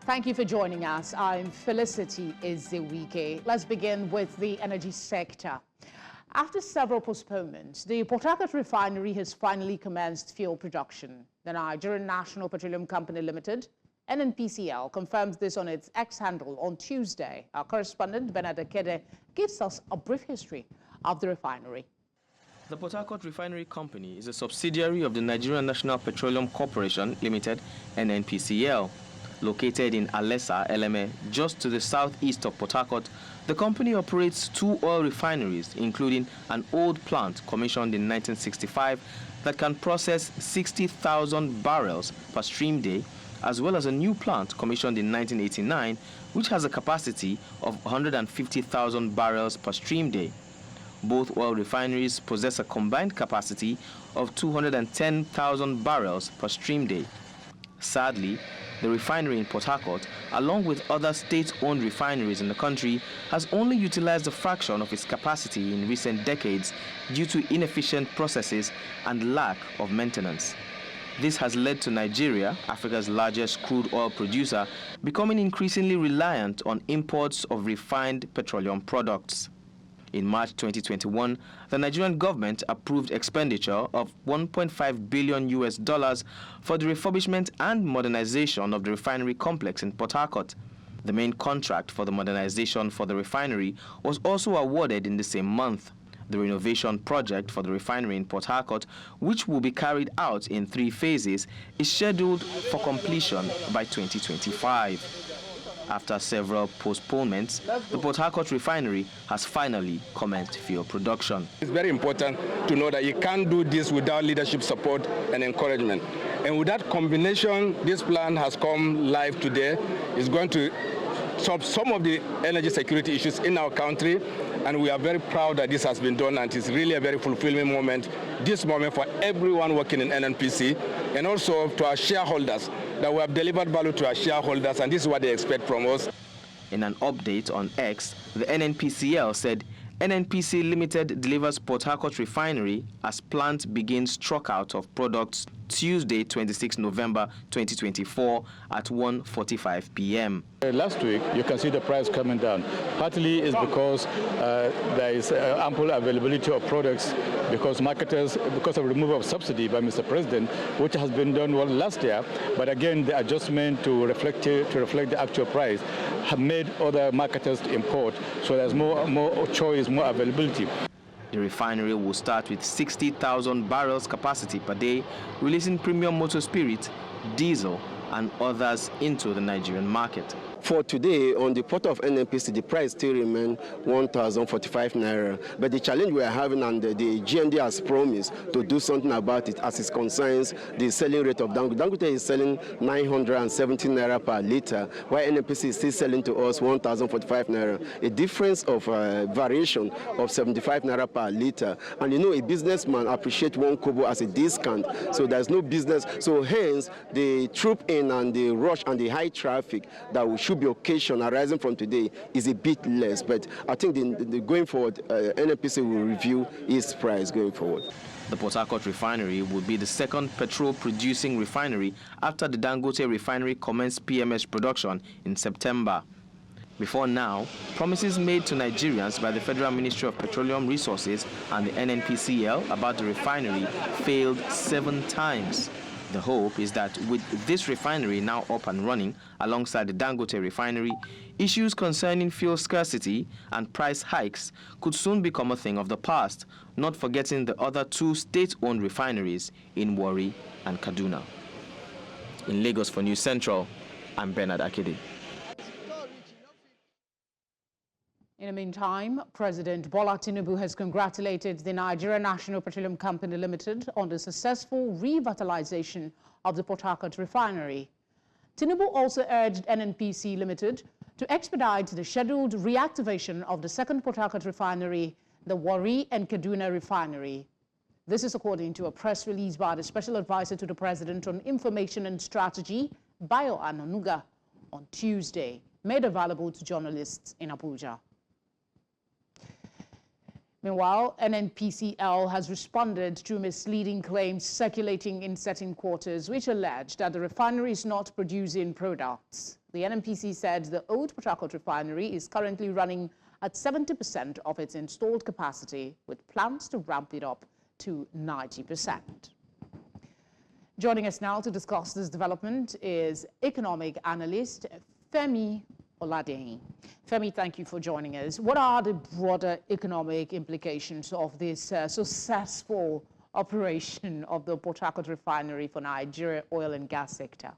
Thank you for joining us. I'm Felicity Ezewike. Let's begin with the energy sector. After several postponements, the Port Harcourt Refinery has finally commenced fuel production. The Nigerian National Petroleum Company Limited, NNPCL, confirms this on its X handle on Tuesday. Our correspondent, Bernard Akede, gives us a brief history of the refinery. The Port Harcourt Refinery Company is a subsidiary of the Nigerian National Petroleum Corporation Limited, NNPCL. Located in Alessa, Eleme, just to the southeast of Port Harcourt, the company operates 2 oil refineries, including an old plant commissioned in 1965 that can process 60,000 barrels per stream day, as well as a new plant commissioned in 1989, which has a capacity of 150,000 barrels per stream day. Both oil refineries possess a combined capacity of 210,000 barrels per stream day. Sadly, the refinery in Port Harcourt, along with other state-owned refineries in the country, has only utilized a fraction of its capacity in recent decades due to inefficient processes and lack of maintenance. This has led to Nigeria, Africa's largest crude oil producer, becoming increasingly reliant on imports of refined petroleum products. In March 2021, the Nigerian government approved expenditure of $1.5 billion for the refurbishment and modernization of the refinery complex in Port Harcourt. The main contract for the modernization for the refinery was also awarded in the same month. The renovation project for the refinery in Port Harcourt, which will be carried out in 3 phases, is scheduled for completion by 2025. After several postponements, the Port Harcourt Refinery has finally commenced fuel production. It's very important to know that you can't do this without leadership support and encouragement. And with that combination, this plan has come live today. It's going to solve some of the energy security issues in our country, and we are very proud that this has been done, and it's really a very fulfilling moment, this moment for everyone working in NNPC, and also to our shareholders, that we have delivered value to our shareholders, and this is what they expect from us. In an update on X, the NNPCL said NNPC Limited delivers Port Harcourt Refinery as plant begins truck out of products Tuesday, 26 November 2024 at 1:45 p.m. Last week, you can see the price coming down. Partly is because there is ample availability of products because marketers, because of removal of subsidy by Mr. President, which has been done well last year, but again, the adjustment to reflect the actual price have made other marketers to import, so there's more choice, more availability. The refinery will start with 60,000 barrels capacity per day, releasing premium motor spirit, diesel, and others into the Nigerian market. For today, on the port of NNPC, the price still remains 1,045 naira. But the challenge we are having, and the GND has promised to do something about it as it concerns the selling rate of Dangote. Dangote is selling 970 naira per liter, while NNPC is still selling to us 1,045 naira. A difference of variation of 75 naira per liter. And you know, a businessman appreciates 1 kobo as a discount, so there's no business. So hence, the troop in and the rush and the high traffic that we should be occasion arising from today is a bit less, but I think going forward, NNPC will review its price going forward. The Port Harcourt Refinery will be the second petrol-producing refinery after the Dangote Refinery commenced PMS production in September. Before now, promises made to Nigerians by the Federal Ministry of Petroleum Resources and the NNPCL about the refinery failed 7 times. The hope is that with this refinery now up and running alongside the Dangote refinery, issues concerning fuel scarcity and price hikes could soon become a thing of the past, not forgetting the other 2 state-owned refineries in Warri and Kaduna. In Lagos for News Central, I'm Bernard Akede. In the meantime, President Bola Tinubu has congratulated the Nigerian National Petroleum Company Limited on the successful revitalization of the Port Harcourt Refinery. Tinubu also urged NNPC Limited to expedite the scheduled reactivation of the second Port Harcourt Refinery, the Warri and Kaduna Refinery. This is according to a press release by the Special Advisor to the President on Information and Strategy, Bayo Ananuga, on Tuesday, made available to journalists in Abuja. Meanwhile, NNPCL has responded to misleading claims circulating in certain quarters which allege that the refinery is not producing products. The NNPC said the old Port Harcourt Refinery is currently running at 70% of its installed capacity, with plans to ramp it up to 90%. Joining us now to discuss this development is economic analyst Femi Oladehin. Femi, thank you for joining us. What are the broader economic implications of this successful operation of the Port Harcourt Refinery for Nigeria oil and gas sector?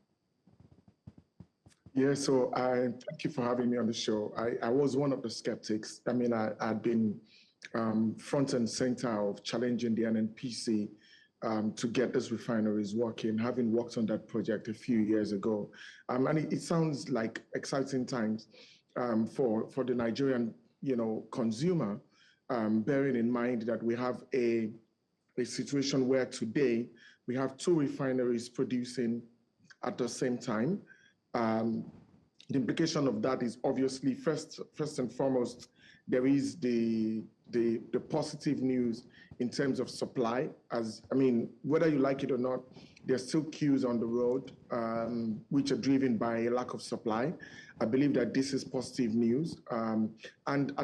Yeah, so thank you for having me on the show. I was one of the skeptics. I mean, I'd been front and center of challenging the NNPC to get these refineries working, having worked on that project a few years ago. And it sounds like exciting times for the Nigerian, consumer, bearing in mind that we have a situation where today we have two refineries producing at the same time. The implication of that is obviously first and foremost, there is the positive news in terms of supply. Whether you like it or not, there's still queues on the road, which are driven by a lack of supply. I believe that this is positive news. And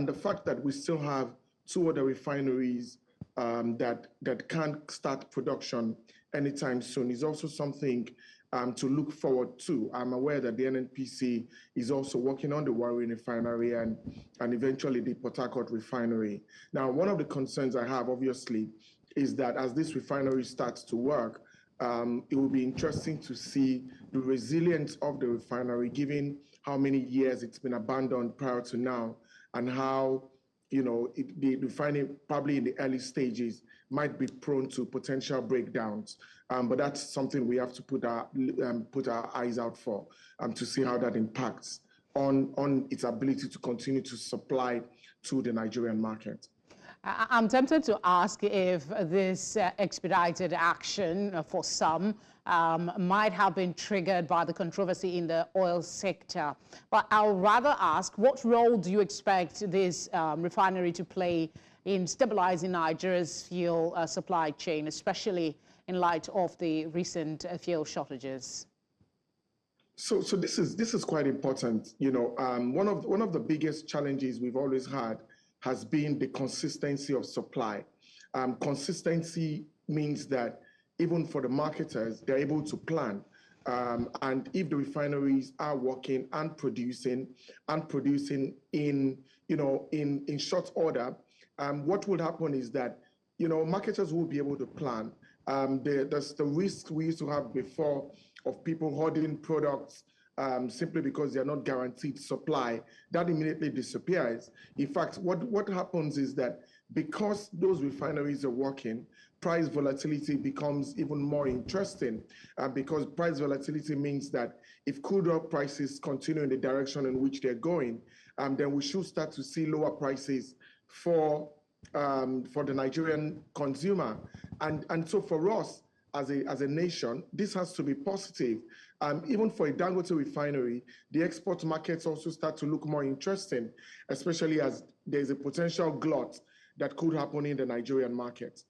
the fact that we still have two other refineries that can't start production anytime soon is also something to look forward to. I'm aware that the NNPC is also working on the Warri Refinery and eventually the Port Harcourt Refinery. Now, one of the concerns I have, obviously, is that as this refinery starts to work, it will be interesting to see the resilience of the refinery, given how many years it's been abandoned prior to now, and how the refinery, probably in the early stages, might be prone to potential breakdowns. But that's something we have to put our eyes out for to see how that impacts on its ability to continue to supply to the Nigerian market. I'm tempted to ask if this expedited action for some might have been triggered by the controversy in the oil sector. But I'll rather ask, what role do you expect this refinery to play in stabilizing Nigeria's fuel supply chain, especially in light of the recent fuel shortages? So this is quite important. One of the biggest challenges we've always had has been the consistency of supply. Consistency means that even for the marketers, they're able to plan. And if the refineries are working and producing in short order, what will happen is that marketers will be able to plan. There's the risk we used to have before of people hoarding products simply because they're not guaranteed supply. That immediately disappears. In fact, what happens is that because those refineries are working, price volatility becomes even more interesting, because price volatility means that if crude oil prices continue in the direction in which they're going, then we should start to see lower prices for the Nigerian consumer. And so for us as a nation, this has to be positive. Even for a Dangote refinery, the export markets also start to look more interesting, especially as there's a potential glut that could happen in the Nigerian market.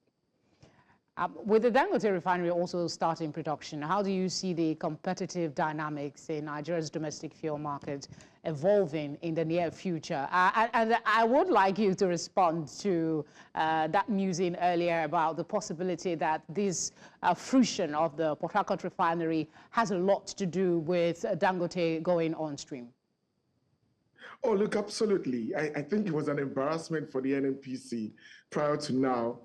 With the Dangote refinery also starting production, how do you see the competitive dynamics in Nigeria's domestic fuel market evolving in the near future? And I would like you to respond to that musing earlier about the possibility that this fruition of the Port Harcourt refinery has a lot to do with Dangote going on stream. Oh, look, absolutely. I think it was an embarrassment for the NNPC prior to now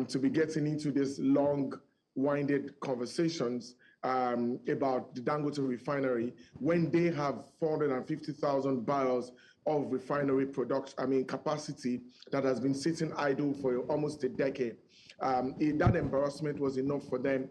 to be getting into this long-winded conversations about the Dangote refinery when they have 450,000 barrels of refinery capacity that has been sitting idle for almost a decade. That embarrassment was enough for them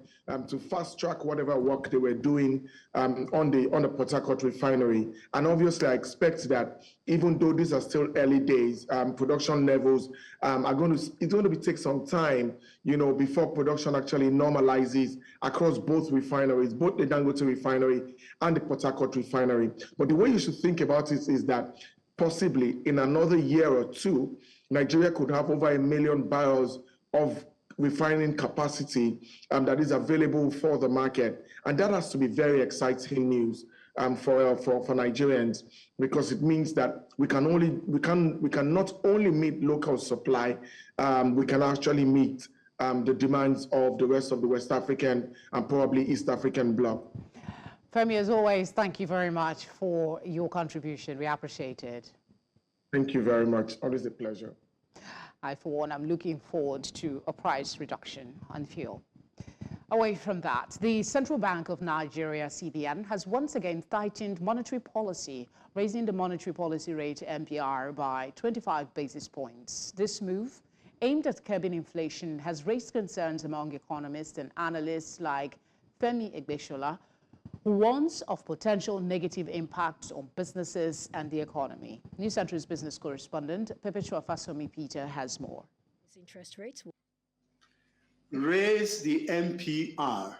to fast track whatever work they were doing on the Port Harcourt refinery. And obviously, I expect that even though these are still early days, production levels it's going to take some time, before production actually normalizes across both refineries, both the Dangote refinery and the Port Harcourt refinery. But the way you should think about it is that possibly in another year or two, Nigeria could have over 1 million barrels of refining capacity that is available for the market. And that has to be very exciting news for Nigerians, because it means that we can not only meet local supply, we can actually meet the demands of the rest of the West African and probably East African bloc. Femi, as always, thank you very much for your contribution. We appreciate it. Thank you very much. Always a pleasure. I, for one, am looking forward to a price reduction on fuel. Away from that, the Central Bank of Nigeria, CBN, has once again tightened monetary policy, raising the monetary policy rate MPR by 25 basis points. This move, aimed at curbing inflation, has raised concerns among economists and analysts like Femi Egbeshola, who warns of potential negative impacts on businesses and the economy. New Century's business correspondent, Perpetua Fasomi Peter, has more. Interest rates raise the MPR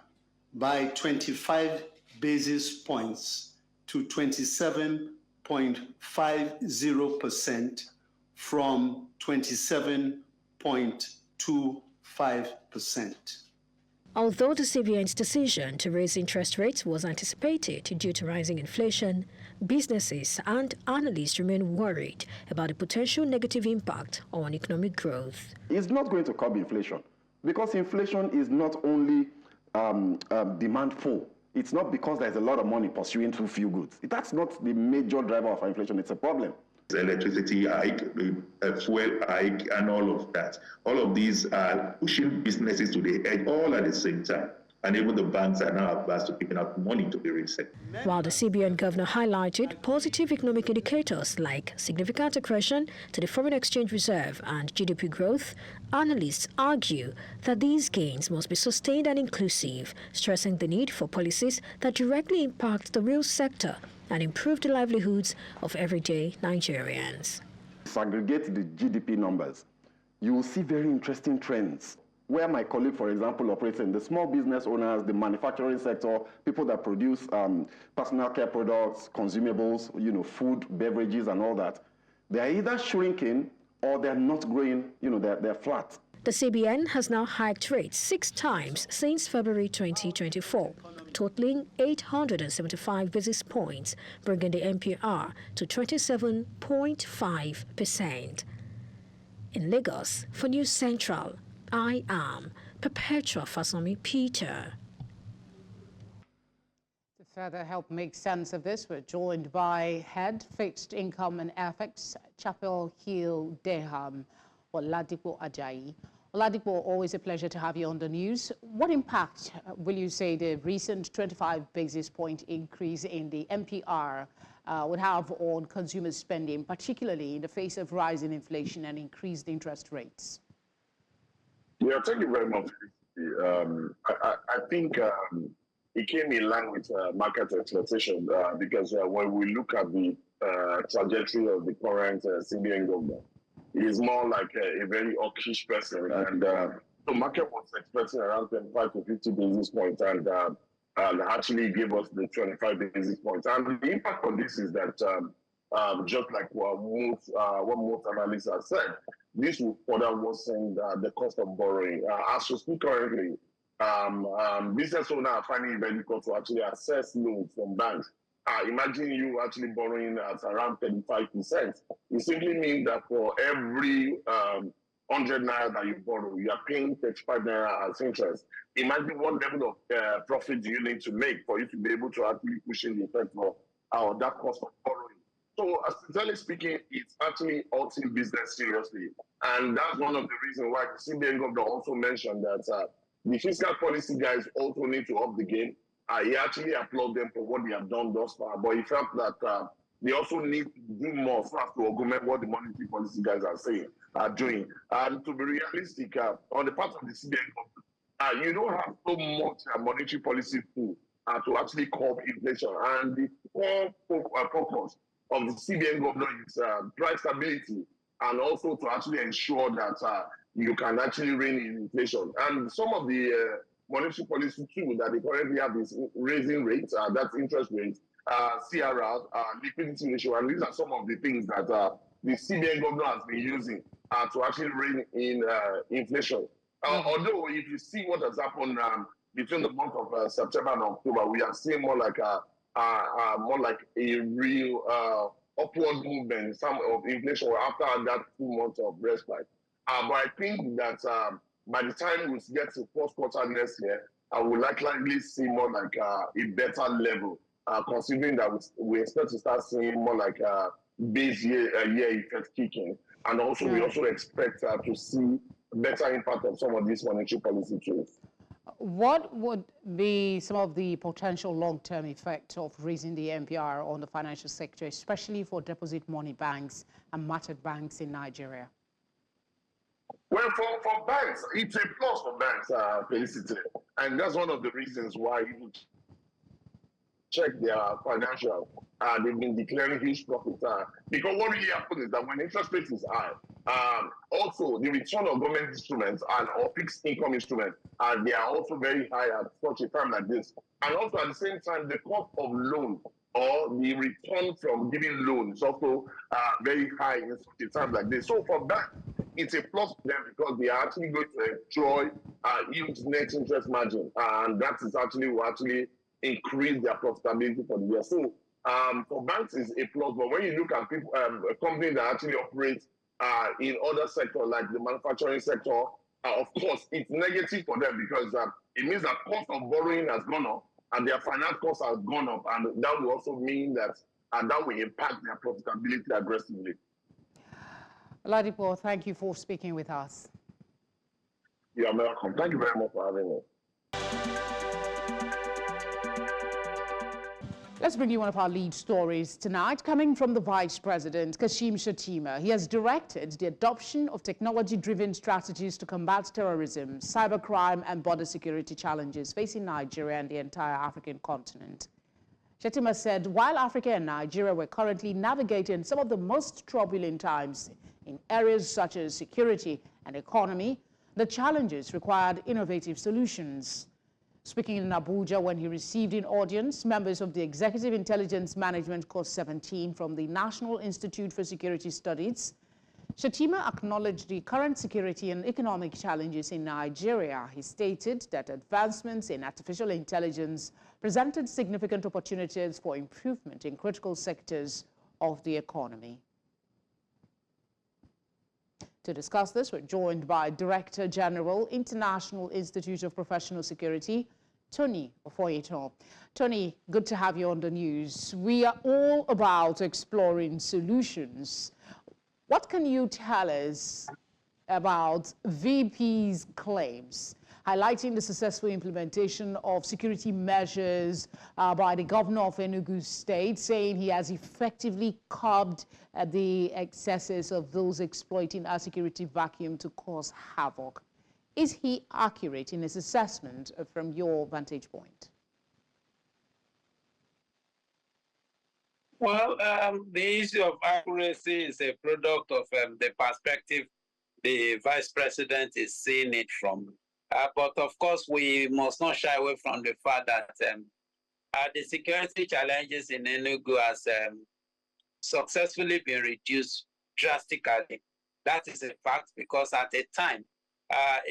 by 25 basis points to 27.50% from 27.25%. Although the CBN's decision to raise interest rates was anticipated due to rising inflation, businesses and analysts remain worried about the potential negative impact on economic growth. It's not going to curb inflation, because inflation is not only demand full. It's not because there's a lot of money pursuing too few goods. That's not the major driver of inflation. It's a problem. The electricity hike, fuel hike, and all of that. All of these are pushing businesses to the edge all at the same time. And even the banks are now advanced to picking up money to be reset. While the CBN governor highlighted positive economic indicators like significant accretion to the foreign exchange reserve and GDP growth, analysts argue that these gains must be sustained and inclusive, stressing the need for policies that directly impact the real sector and improve the livelihoods of everyday Nigerians. Segregate the GDP numbers. You will see very interesting trends. Where my colleague, for example, operates in the small business owners, the manufacturing sector, people that produce personal care products, consumables, food, beverages, and all that, they are either shrinking or they're not growing, they're flat. The CBN has now hiked rates 6 times since February 2024, totaling 875 basis points, bringing the MPR to 27.5%. In Lagos, for News Central, I am Perpetua Fasomi Peter. To further help make sense of this, we're joined by Head Fixed Income and FX, Chapel Hill Deham, Oladipo Ajayi. Oladipo, always a pleasure to have you on the news. What impact will you say the recent 25 basis point increase in the MPR would have on consumer spending, particularly in the face of rising inflation and increased interest rates? Yeah, thank you very much. I think it came in line with market expectation because when we look at the trajectory of the current CBN governor, it is more like a very hawkish person, and the market was expecting around 25 to 50 basis points, and actually gave us the 25 basis points. And the impact on this is that just like what most analysts have said, this will further worsen the cost of borrowing. As we speak currently, business owners are finding it very difficult to actually access loans from banks. Imagine you actually borrowing at around 35%. It simply means that for every 100 naira that you borrow, you are paying 35 naira as interest. Imagine what level of profit do you need to make for you to be able to actually push in the effect of that cost of borrowing. So, sincerely speaking, it's actually hurting business seriously. And that's one of the reasons why the CBN governor also mentioned that the fiscal policy guys also need to up the game. He actually applaud them for what they have done thus far, but he felt that they also need to do more so as to augment what the monetary policy guys are doing. And to be realistic, on the part of the CBN government, you don't have so much monetary policy tool to actually curb inflation. And the core focus of the CBN governor is price stability, and also to actually ensure that you can actually rein in inflation. And some of the monetary policy tool that they currently have is raising rates, that's interest rates, CRR, liquidity ratio, and these are some of the things that the CBN governor has been using to actually rein in inflation. Although if you see what has happened between the month of September and October, we are seeing more like more like a real upward movement, some of inflation after that 2 months of respite. But I think that by the time we get to fourth quarter next year, I would likely see more like a better level, considering that we expect to start seeing more like base year effect kicking. And also, we also expect to see better impact of some of these monetary policy tools. What would be some of the potential long-term effects of raising the MPR on the financial sector, especially for deposit money banks and market banks in Nigeria? Well, for banks, it's a plus for banks, Felicity. And that's one of the reasons why you check their financial. They've been declaring huge profits. Because what really happens is that when interest rates is high, also the return of government instruments or fixed income instruments, they are also very high at such a time like this. And also at the same time, the cost of loan or the return from giving loans is also very high in such a time like this. So for banks, it's a plus for them because they are actually going to enjoy huge net interest margin, and that is will actually increase their profitability for the year. So for banks, it's a plus. But when you look at people, a company that actually operates in other sectors like the manufacturing sector, of course, it's negative for them because it means that cost of borrowing has gone up and their finance costs have gone up, and that will also mean that that will impact their profitability aggressively. Oladipo, thank you for speaking with us. You're welcome. Thank you very much for having me. Let's bring you one of our lead stories tonight, coming from the Vice President, Kashim Shettima. He has directed the adoption of technology-driven strategies to combat terrorism, cybercrime, and border security challenges facing Nigeria and the entire African continent. Shettima said while Africa and Nigeria were currently navigating some of the most turbulent times in areas such as security and economy, the challenges required innovative solutions. Speaking in Abuja when he received in audience members of the Executive Intelligence Management Course 17 from the National Institute for Security Studies, Shettima acknowledged the current security and economic challenges in Nigeria. He stated that advancements in artificial intelligence presented significant opportunities for improvement in critical sectors of the economy. To discuss this, we're joined by Director General, International Institute of Professional Security, Tony Ofoyeton. Tony, good to have you on the news. We are all about exploring solutions. What can you tell us about VP's claims, highlighting the successful implementation of security measures by the governor of Enugu State, saying he has effectively curbed the excesses of those exploiting our security vacuum to cause havoc? Is he accurate in his assessment from your vantage point? Well, the issue of accuracy is a product of the perspective the Vice President is seeing it from. But of course, we must not shy away from the fact that the security challenges in Enugu has successfully been reduced drastically. That is a fact because at the time,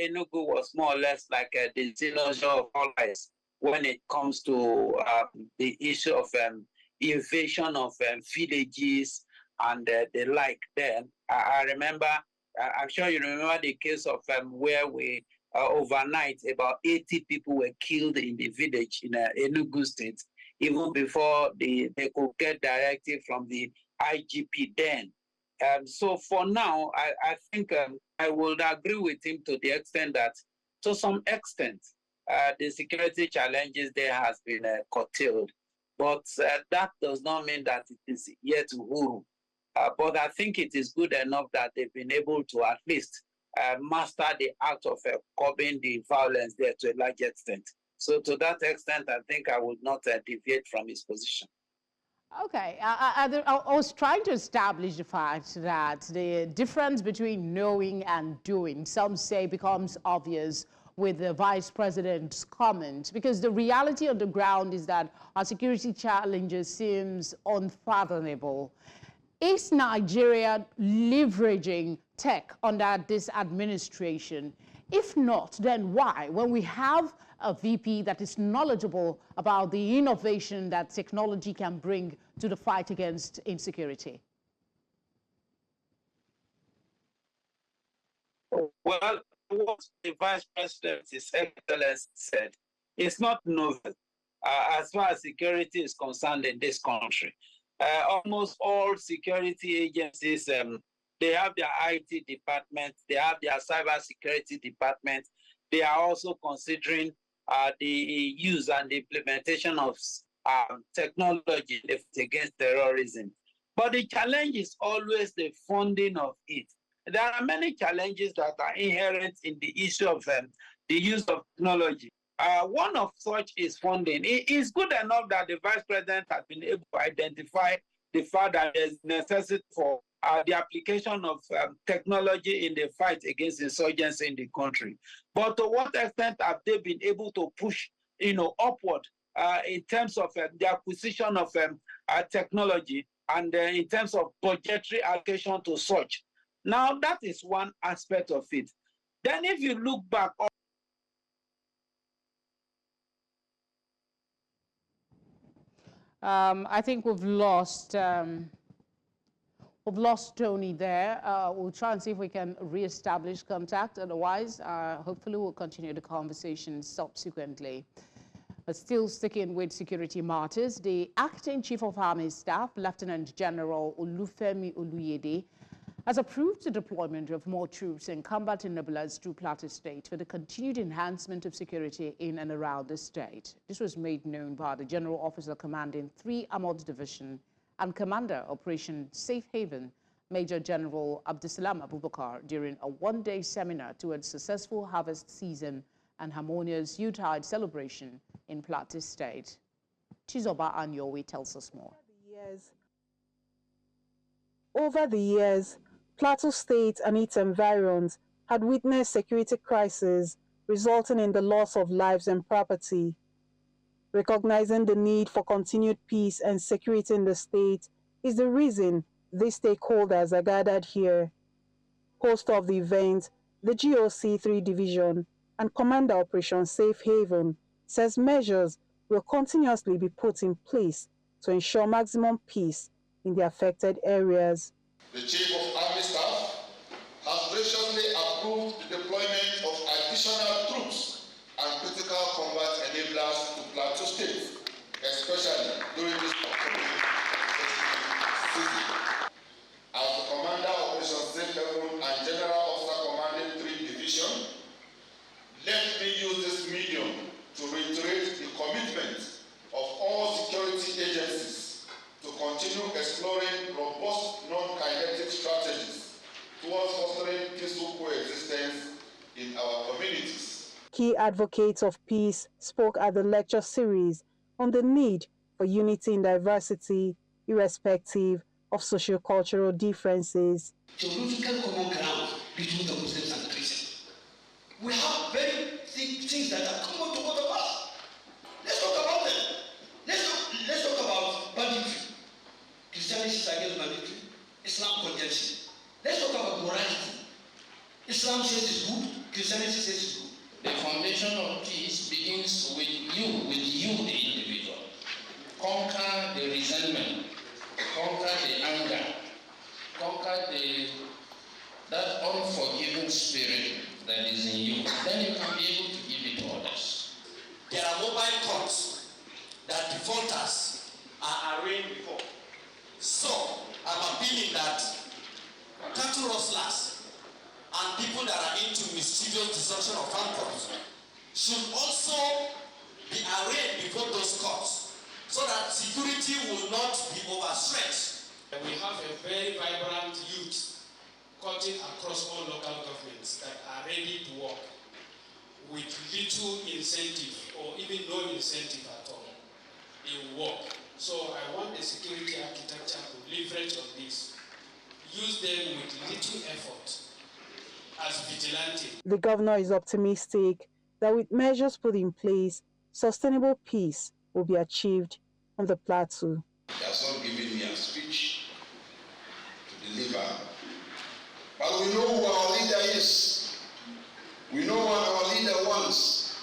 Enugu was more or less like the synonym of all eyes when it comes to the issue of invasion of villages and the like there. I remember, I'm sure you remember the case of where we overnight about 80 people were killed in the village in Enugu State, even before they could get directive from the IGP then. So for now, I think I would agree with him to the extent that, to some extent, the security challenges there has been curtailed. But that does not mean that it is yet huru. But I think it is good enough that they've been able to at least master the art of curbing the violence there to a large extent. So to that extent, I think I would not deviate from his position. Okay, I was trying to establish the fact that the difference between knowing and doing, some say, becomes obvious with the Vice President's comment, because the reality on the ground is that our security challenges seems unfathomable. Is Nigeria leveraging tech under this administration? If not, then why? When we have a VP that is knowledgeable about the innovation that technology can bring to the fight against insecurity? Well, what the Vice President, His Excellency, said, it's not novel as far as security is concerned in this country. Almost all security agencies, they have their IT department, they have their cyber security department. They are also considering the use and the implementation of technology against terrorism. But the challenge is always the funding of it. There are many challenges that are inherent in the issue of the use of technology. One of such is funding. It is good enough that the Vice President has been able to identify the fact that there is necessity for the application of technology in the fight against insurgency in the country. But to what extent have they been able to push, upward in terms of the acquisition of technology and in terms of budgetary allocation to such? Now, that is one aspect of it. Then if you look back... I think we've lost Tony there. We'll try and see if we can reestablish contact. Otherwise, hopefully we'll continue the conversation subsequently. But still sticking with security matters, the Acting Chief of Army Staff, Lieutenant General Olufemi Oluyede, has approved the deployment of more troops and combat enablers through Plateau State for the continued enhancement of security in and around the state. This was made known by the General Officer commanding 3 Armored Division and Commander Operation Safe Haven, Major General Abdusalam Abubakar, during a one-day seminar towards successful harvest season and harmonious Yuletide celebration in Plateau State. Chizoba Anyowe tells us more. Over the years, Plateau State and its environs had witnessed security crises resulting in the loss of lives and property. Recognizing the need for continued peace and security in the state is the reason these stakeholders are gathered here. Host of the event, the GOC 3 Division and Commander Operation Safe Haven says measures will continuously be put in place to ensure maximum peace in the affected areas. The Chief of Army Staff has graciously approved the deployment of additional troops and critical combat enablers to Plateau State, especially during this upcoming season. As the Commander of Operation Safe Haven and General Officer Commanding 3 Division, let me use this medium to reiterate the commitment of all security agencies to continue exploring robust non-kinetic strategies towards fostering peaceful coexistence in our communities. Key advocates of peace spoke at the lecture series on the need for unity in diversity, irrespective of socio-cultural differences. Geographical common ground between the Muslims and Christians. We have very things that are common to both of us. Let's talk about them. Let's talk about banditry. Christianity is against banditry. Islam condemns it. Let's talk about morality. Islam says it's good. Christianity says it's good. The foundation of peace begins with you, the individual. Conquer the resentment, conquer the anger, conquer that unforgiving spirit that is in you. Then you can be able to give it to others. There are mobile courts that defaulters are arraigned before. So, I'm appealing that cattle rustlers and people that are into mischievous destruction of farm crops should also be arraigned before those courts so that security will not be overstretched. We have a very vibrant youth cutting across all local governments that are ready to work with little incentive or even no incentive at all. They work. So I want the security architecture to leverage on this. Use them with little effort as vigilante. The governor is optimistic that with measures put in place, sustainable peace will be achieved on the plateau. He has not given me a speech to deliver, but we know who our leader is. We know what our leader wants.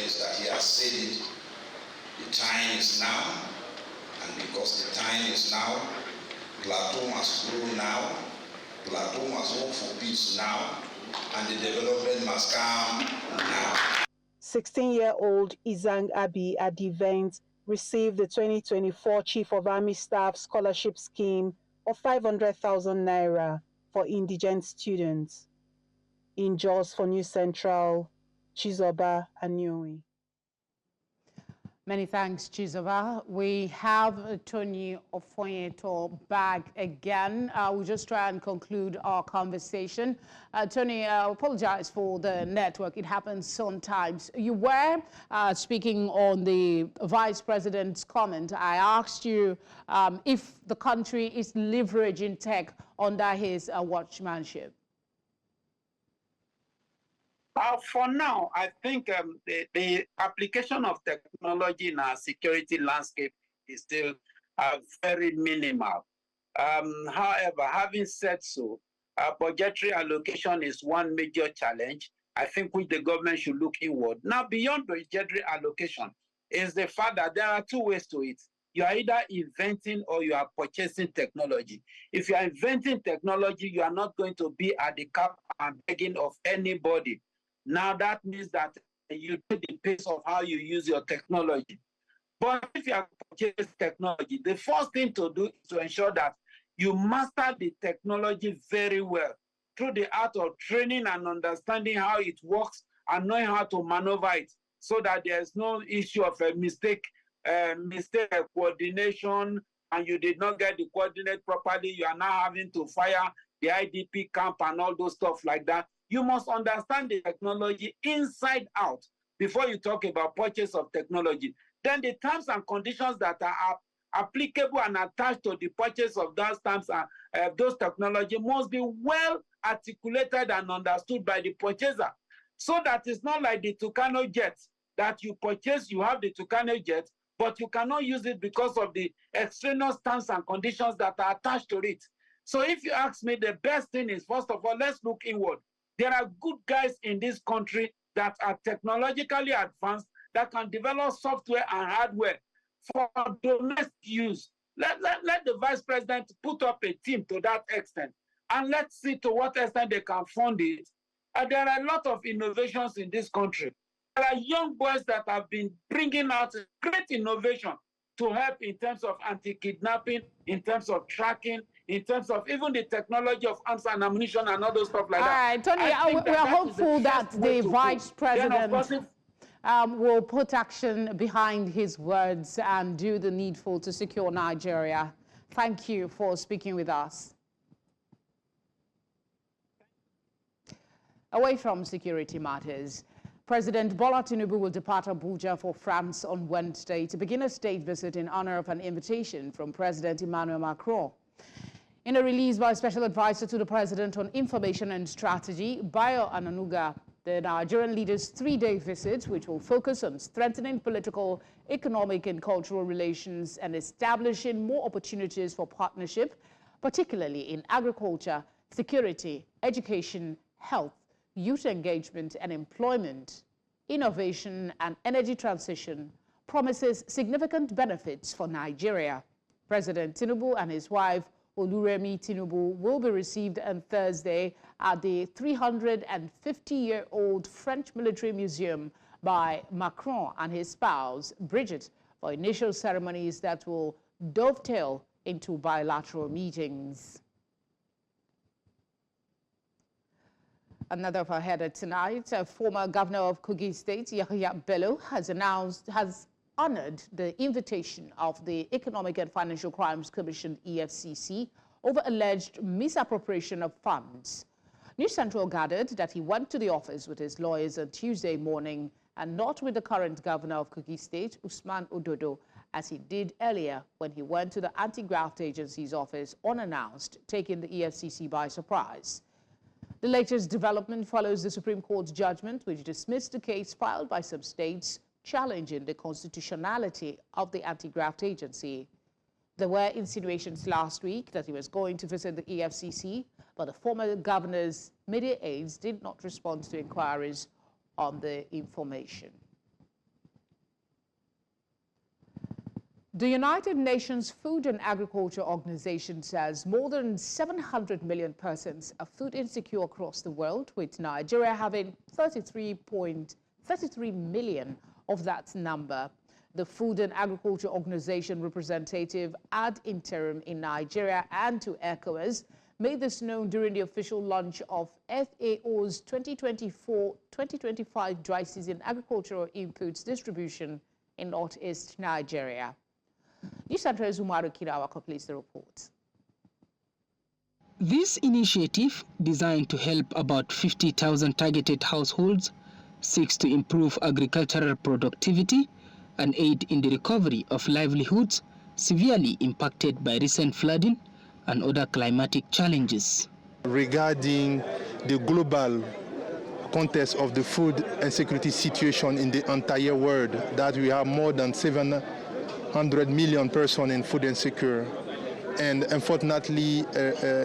is that he has said it. The time is now, and because the time is now, Plateau must grow now, Plateau must hope for peace now, and the development must come now. 16-year-old Izang Abi at the event received the 2024 Chief of Army Staff Scholarship Scheme of 500,000 naira for indigent students. In Jos for News Central, Chizoba Anyowi. Many thanks, Chizoba. We have Tony Ofonyeto back again. We'll just try and conclude our conversation. Tony, I apologize for the network. It happens sometimes. You were speaking on the Vice President's comment. I asked you if the country is leveraging tech under his watchmanship. For now, I think the application of technology in our security landscape is still very minimal. However, having said so, budgetary allocation is one major challenge, I think, which the government should look inward. Now, beyond budgetary allocation is the fact that there are two ways to it. You are either inventing or you are purchasing technology. If you are inventing technology, you are not going to be at the cap and begging of anybody. Now that means that you do the pace of how you use your technology. But if you are purchasing technology, the first thing to do is to ensure that you master the technology very well through the art of training and understanding how it works and knowing how to maneuver it so that there's no issue of a mistake coordination, and you did not get the coordinate properly. You are now having to fire the IDP camp and all those stuff like that. You must understand the technology inside out before you talk about purchase of technology. Then the terms and conditions that are applicable and attached to the purchase of those terms and those technology must be well articulated and understood by the purchaser. So that it's not like the Tucano jet that you purchase, you have the Tucano jet, but you cannot use it because of the extraneous terms and conditions that are attached to it. So if you ask me, the best thing is, first of all, let's look inward. There are good guys in this country that are technologically advanced, that can develop software and hardware for domestic use. Let the Vice President put up a team to that extent, and let's see to what extent they can fund it. And there are a lot of innovations in this country. There are young boys that have been bringing out great innovation to help in terms of anti-kidnapping, in terms of tracking, in terms of even the technology of arms and ammunition and all those stuff like that. All right, Tony, we are hopeful that the Vice President will put action behind his words and do the needful to secure Nigeria. Thank you for speaking with us. Away from security matters, President Bola Tinubu will depart Abuja for France on Wednesday to begin a state visit in honor of an invitation from President Emmanuel Macron. In a release by Special Advisor to the President on Information and Strategy, Bayo Ananuga, the Nigerian leader's three-day visit, which will focus on strengthening political, economic, and cultural relations and establishing more opportunities for partnership, particularly in agriculture, security, education, health, youth engagement and employment, innovation, and energy transition, promises significant benefits for Nigeria. President Tinubu and his wife, Oluremi Tinubu, will be received on Thursday at the 350-year-old French Military Museum by Macron and his spouse, Brigitte, for initial ceremonies that will dovetail into bilateral meetings. Another of our header tonight, former governor of Kogi State, Yahaya Bello, has honored the invitation of the Economic and Financial Crimes Commission, EFCC, over alleged misappropriation of funds. News Central gathered that he went to the office with his lawyers on Tuesday morning and not with the current governor of Kogi State, Usman Ododo, as he did earlier when he went to the Anti-Graft Agency's office unannounced, taking the EFCC by surprise. The latest development follows the Supreme Court's judgment, which dismissed the case filed by some states challenging the constitutionality of the Anti-Graft Agency. There were insinuations last week that he was going to visit the EFCC, but the former governor's media aides did not respond to inquiries on the information. The United Nations Food and Agriculture Organization says more than 700 million persons are food insecure across the world, with Nigeria having 33 million of that number. The Food and Agriculture Organization representative ad interim in Nigeria and to ECOWAS made this known during the official launch of FAO's 2024-2025 dry season agricultural inputs distribution in northeast Nigeria. News Center's Umaru Kirawa completes the report. This initiative, designed to help about 50,000 targeted households, seeks to improve agricultural productivity and aid in the recovery of livelihoods severely impacted by recent flooding and other climatic challenges. Regarding the global context of the food and security situation in the entire world, that we have more than 700 million persons in food insecure. And unfortunately,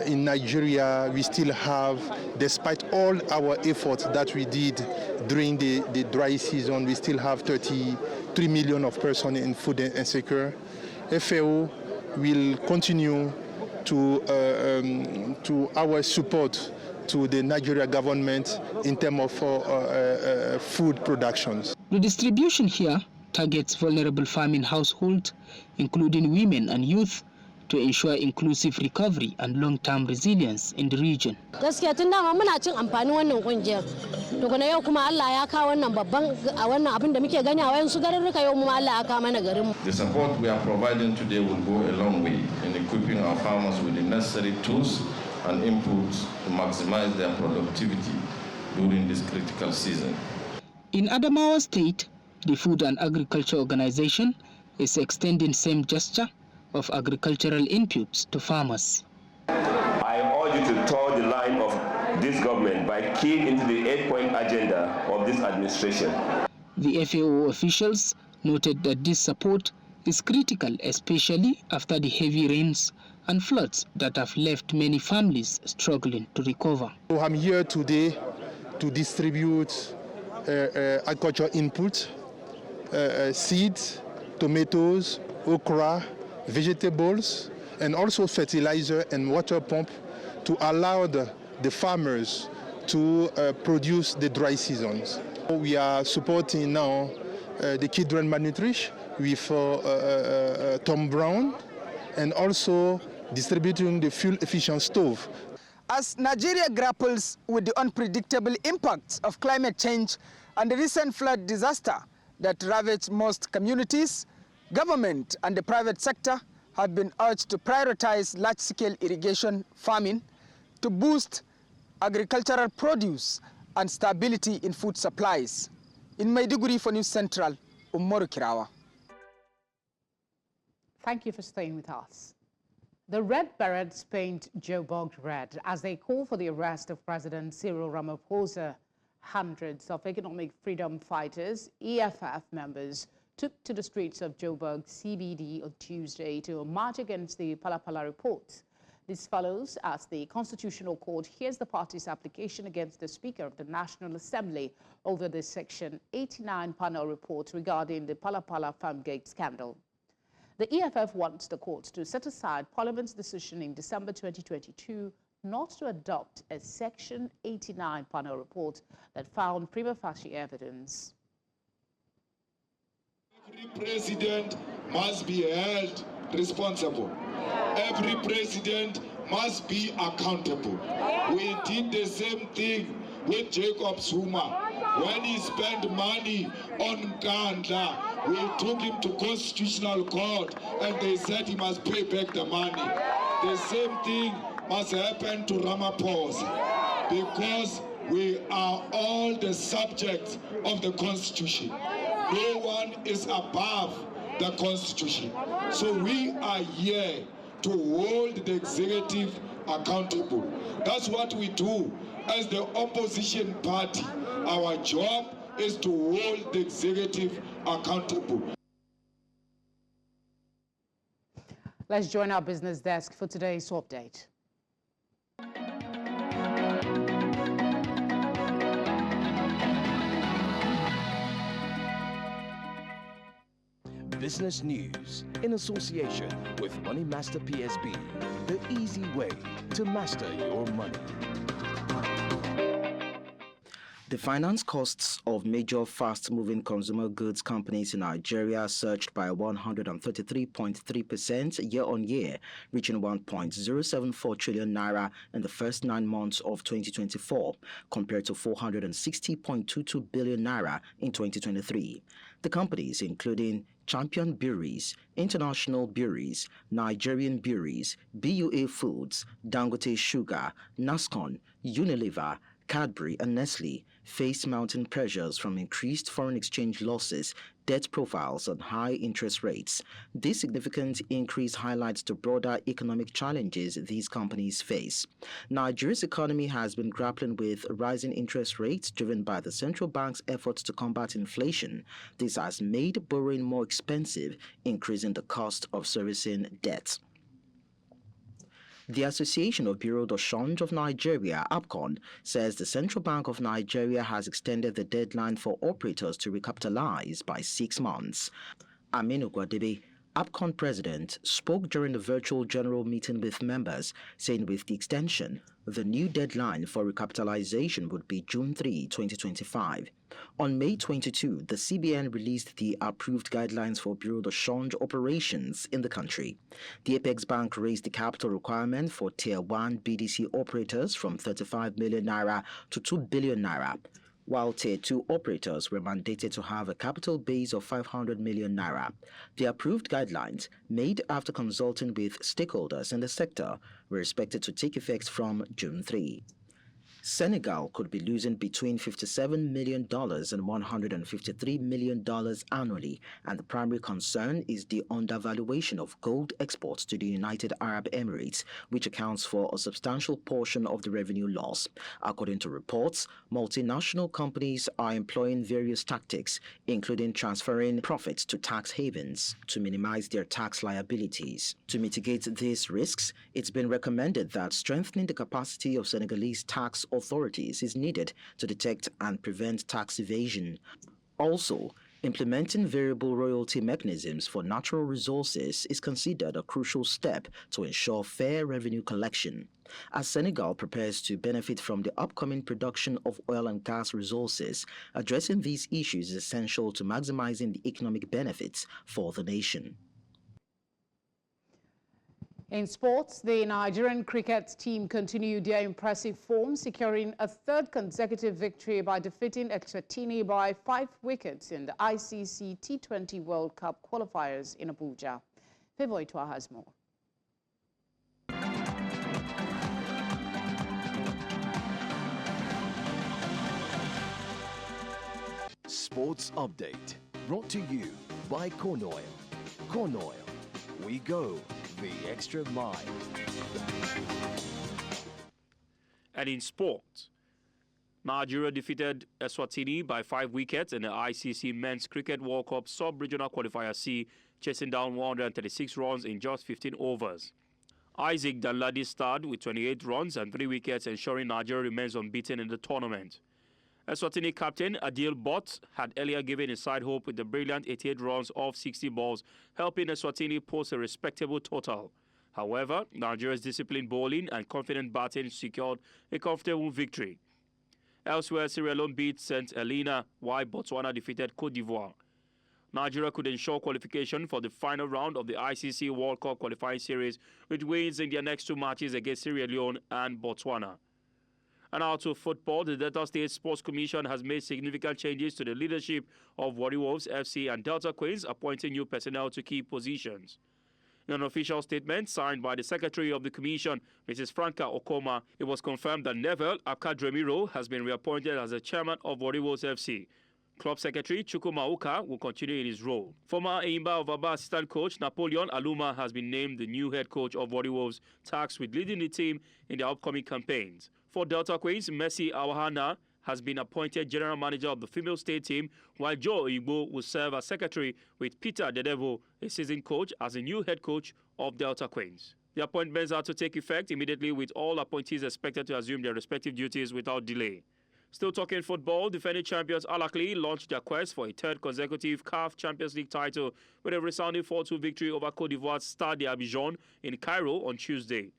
in Nigeria, we still have, despite all our efforts that we did during the dry season, we still have 33 million of persons in food insecure. FAO will continue to our support to the Nigeria government in terms of food productions. The distribution here targets vulnerable farming households, including women and youth, to ensure inclusive recovery and long-term resilience in the region. Gaskiya tun dama muna cin amfanin wannan kungiyar. To kuma yau kuma Allah ya kawo wannan babban a wannan abin da muke gani a wayansu garurruka yau mu Allah ya kawo mana garin mu. The support we are providing today will go a long way in equipping our farmers with the necessary tools and inputs to maximize their productivity during this critical season. In Adamawa State, the Food and Agriculture Organization is extending same gesture of agricultural inputs to farmers. I urge you to toe the line of this government by keying into the 8-point agenda of this administration. The FAO officials noted that this support is critical, especially after the heavy rains and floods that have left many families struggling to recover. So I'm here today to distribute agricultural inputs, seeds, tomatoes, okra, vegetables, and also fertilizer and water pump to allow the farmers to produce the dry seasons. We are supporting now the children malnutrition with Tom Brown, and also distributing the fuel-efficient stove. As Nigeria grapples with the unpredictable impacts of climate change and the recent flood disaster that ravaged most communities, government and the private sector have been urged to prioritize large-scale irrigation farming to boost agricultural produce and stability in food supplies. In Maiduguri for News Central, Umaru Kirawa. Thank you for staying with us. The Red Berets paint Joburg red as they call for the arrest of President Cyril Ramaphosa. Hundreds of economic freedom fighters, EFF members, took to the streets of Joburg CBD on Tuesday to march against the Pala report. This follows as the Constitutional Court hears the party's application against the Speaker of the National Assembly over the Section 89 panel report regarding the Pala Farmgate scandal. The EFF wants the court to set aside Parliament's decision in December 2022 not to adopt a Section 89 panel report that found prima facie evidence. Every president must be held responsible. Every president must be accountable. We did the same thing with Jacob Zuma. When he spent money on Gandla, we took him to Constitutional Court and they said he must pay back the money. The same thing must happen to Ramaphosa because we are all the subjects of the Constitution. No one is above the Constitution. So we are here to hold the executive accountable. That's what we do as the opposition party. Our job is to hold the executive accountable. Let's join our business desk for today's update. Business News in association with Money Master PSB, the easy way to master your money. The finance costs of major fast-moving consumer goods companies in Nigeria surged by 133.3% year-on-year, reaching 1.074 trillion naira in the first 9 months of 2024, compared to 460.22 billion naira in 2023. The companies, including Champion Breweries, International Breweries, Nigerian Breweries, BUA Foods, Dangote Sugar, Nascon, Unilever, Cadbury and Nestle face mounting pressures from increased foreign exchange losses, debt profiles, and high interest rates. This significant increase highlights the broader economic challenges these companies face. Nigeria's economy has been grappling with rising interest rates driven by the central bank's efforts to combat inflation. This has made borrowing more expensive, increasing the cost of servicing debt. The Association of Bureau de Change of Nigeria, ABCON, says the Central Bank of Nigeria has extended the deadline for operators to recapitalize by 6 months. Aminu Gwadebe, ABCON president, spoke during the virtual general meeting with members, saying with the extension, the new deadline for recapitalization would be June 3, 2025. On May 22, the CBN released the approved guidelines for Bureau de Change operations in the country. The Apex Bank raised the capital requirement for Tier 1 BDC operators from 35 million naira to 2 billion naira, while Tier 2 operators were mandated to have a capital base of 500 million naira. The approved guidelines, made after consulting with stakeholders in the sector, were expected to take effect from June 3. Senegal could be losing between $57 million and $153 million annually, and the primary concern is the undervaluation of gold exports to the United Arab Emirates, which accounts for a substantial portion of the revenue loss. According to reports, multinational companies are employing various tactics, including transferring profits to tax havens to minimize their tax liabilities. To mitigate these risks, it's been recommended that strengthening the capacity of Senegalese tax authorities is needed to detect and prevent tax evasion. Also, implementing variable royalty mechanisms for natural resources is considered a crucial step to ensure fair revenue collection. As Senegal prepares to benefit from the upcoming production of oil and gas resources, addressing these issues is essential to maximizing the economic benefits for the nation. In sports, the Nigerian cricket team continued their impressive form, securing a third consecutive victory by defeating Eswatini by 5 wickets in the ICC T20 World Cup qualifiers in Abuja. Favour Itwa has more. Sports Update, brought to you by Corn Oil. Corn Oil, we go the extra mile. And in sport, Nigeria defeated Eswatini by 5 wickets in the ICC Men's Cricket World Cup Sub-Regional Qualifier C, chasing down 136 runs in just 15 overs. Isaac Danladi starred with 28 runs and 3 wickets, ensuring Nigeria remains unbeaten in the tournament. Eswatini captain Adil Bott had earlier given his side hope with the brilliant 88 runs off 60 balls, helping Eswatini post a respectable total. However, Nigeria's disciplined bowling and confident batting secured a comfortable victory. Elsewhere, Sierra Leone beat St. Helena, while Botswana defeated Côte d'Ivoire. Nigeria could ensure qualification for the final round of the ICC World Cup qualifying series, with wins in their next 2 matches against Sierra Leone and Botswana. And out of football, the Delta State Sports Commission has made significant changes to the leadership of Warri Wolves FC and Delta Queens, appointing new personnel to key positions. In an official statement signed by the Secretary of the Commission, Mrs. Franca Okoma, it was confirmed that Neville Akadremiro has been reappointed as the chairman of Warri Wolves FC. Club Secretary Chukwuma Uka will continue in his role. Former Eimba of Aba assistant coach Napoleon Aluma has been named the new head coach of Warri Wolves, tasked with leading the team in the upcoming campaigns. For Delta Queens, Messi Awahana has been appointed general manager of the female state team, while Joe Igbo will serve as secretary, with Peter Dedevo, a seasoned coach, as the new head coach of Delta Queens. The appointments are to take effect immediately, with all appointees expected to assume their respective duties without delay. Still talking football, defending champions Al Ahly launched their quest for a third consecutive CAF Champions League title with a resounding 4-2 victory over Côte d'Ivoire's Stade d'Abidjan in Cairo on Tuesday.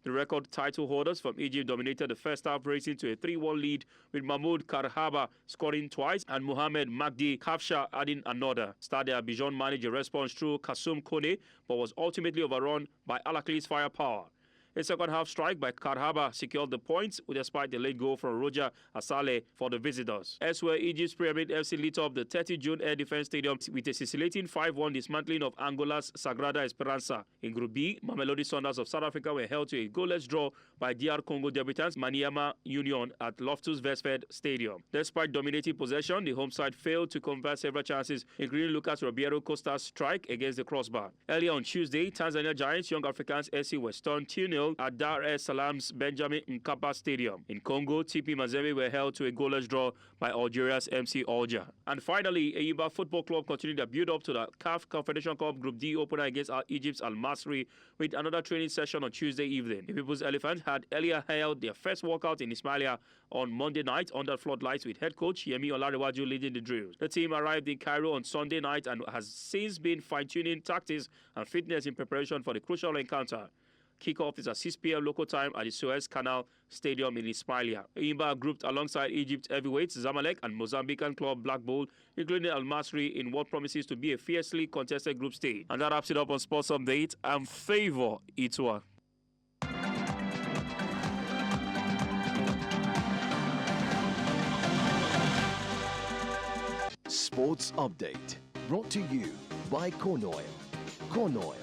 The record title holders from Egypt dominated the first half, racing to a 3-1 lead with Mahmoud Karhaba scoring twice and Mohamed Magdi Kafsha adding another. Stade d'Abidjan managed a response through Kassoum Kone but was ultimately overrun by Al Ahly's firepower. A second-half strike by Karhaba secured the points despite the late goal from Roger Asale for the visitors. Elsewhere, Egypt's Pyramid FC lit up the 30 June Air Defense Stadium with a scintillating 5-1 dismantling of Angola's Sagrada Esperança. In Group B, Mamelodi Sundowns of South Africa were held to a goalless draw by DR Congo debutants Maniema Union at Loftus Versfeld Stadium. Despite dominating possession, the home side failed to convert several chances, including Lucas Ribeiro Costa's strike against the crossbar. Earlier on Tuesday, Tanzania Giants Young Africans SC were stunned 2-0 at Dar es Salaam's Benjamin Mkapa Stadium. In Congo, TP Mazembe were held to a goalless draw by Algeria's MC Alger. And finally, Enyimba Football Club continued their build-up to the CAF Confederation Cup Group D opener against Egypt's Al Masry with another training session on Tuesday evening. The People's Elephants had earlier held their first walkout in Ismailia on Monday night under floodlights with head coach Yemi Olarewaju leading the drills. The team arrived in Cairo on Sunday night and has since been fine-tuning tactics and fitness in preparation for the crucial encounter. Kickoff is at 6 p.m. local time at the Suez Canal Stadium in Ismailia. Enyimba are grouped alongside Egypt heavyweights Zamalek and Mozambican club Black Bull, including Al Masry in what promises to be a fiercely contested group stage. And that wraps it up on Sports Update. I'm Favor Itwa. Sports Update, brought to you by Corn Oil. Corn Oil,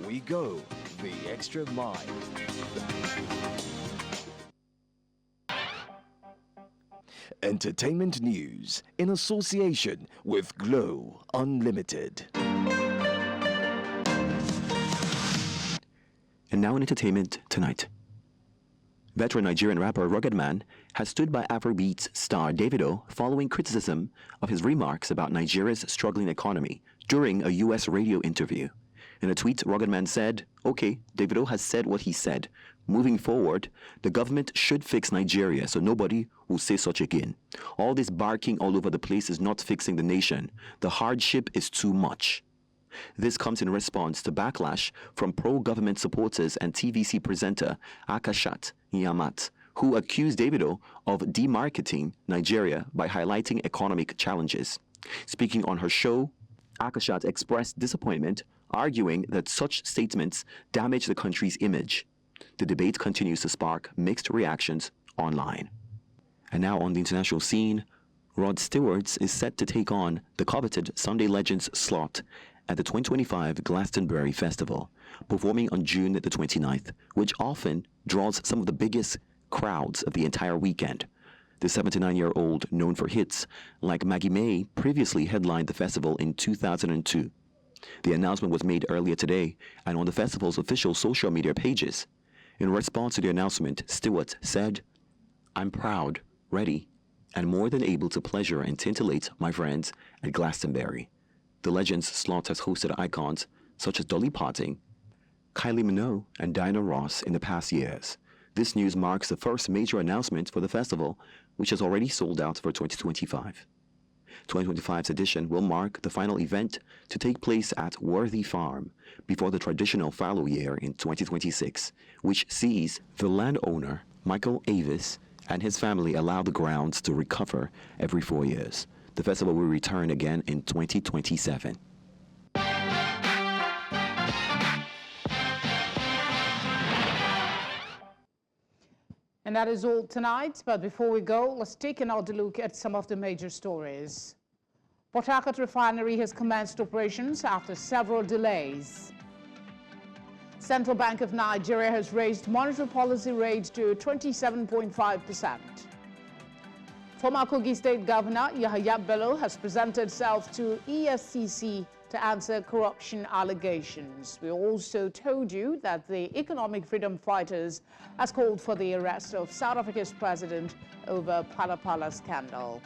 we go the extra mile. Entertainment news in association with Glow Unlimited. And now in entertainment tonight. Veteran Nigerian rapper Rugged Man has stood by Afrobeats star Davido following criticism of his remarks about Nigeria's struggling economy during a U.S. radio interview. In a tweet, Rugged Man said, "Okay, Davido has said what he said. Moving forward, the government should fix Nigeria so nobody will say such again. All this barking all over the place is not fixing the nation. The hardship is too much." This comes in response to backlash from pro-government supporters and TVC presenter Akashat Yamat, who accused Davido of demarketing Nigeria by highlighting economic challenges. Speaking on her show, Akashat expressed disappointment, arguing that such statements damage the country's image. The debate continues to spark mixed reactions online. And now on the international scene, Rod Stewart is set to take on the coveted Sunday Legends slot at the 2025 Glastonbury Festival, performing on June the 29th, which often draws some of the biggest crowds of the entire weekend. The 79-year-old, known for hits like Maggie May, previously headlined the festival in 2002. The announcement was made earlier today and on the festival's official social media pages. In response to the announcement, Stewart said, "I'm proud, ready, and more than able to pleasure and titillate my friends at Glastonbury." The Legends slot has hosted icons such as Dolly Parton, Kylie Minogue, and Diana Ross in the past years. This news marks the first major announcement for the festival, which has already sold out for 2025. 2025's edition will mark the final event to take place at Worthy Farm before the traditional fallow year in 2026, which sees the landowner, Michael Avis, and his family allow the grounds to recover every 4 years. The festival will return again in 2027. And that is all tonight. But before we go, let's take another look at some of the major stories. Port Harcourt Refinery has commenced operations after several delays. Central Bank of Nigeria has raised monetary policy rate to 27.5%. Former Kogi State Governor Yahaya Bello has presented himself to EFCC to answer corruption allegations. We also told you that the Economic Freedom Fighters has called for the arrest of South Africa's president over Pala scandal.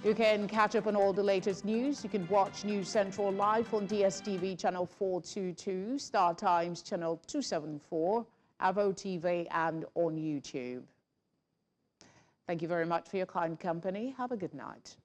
You can catch up on all the latest news. You can watch News Central live on DSTV channel 422, Star Times channel 274, Avo TV, and on YouTube. Thank you very much for your kind company. Have a good night.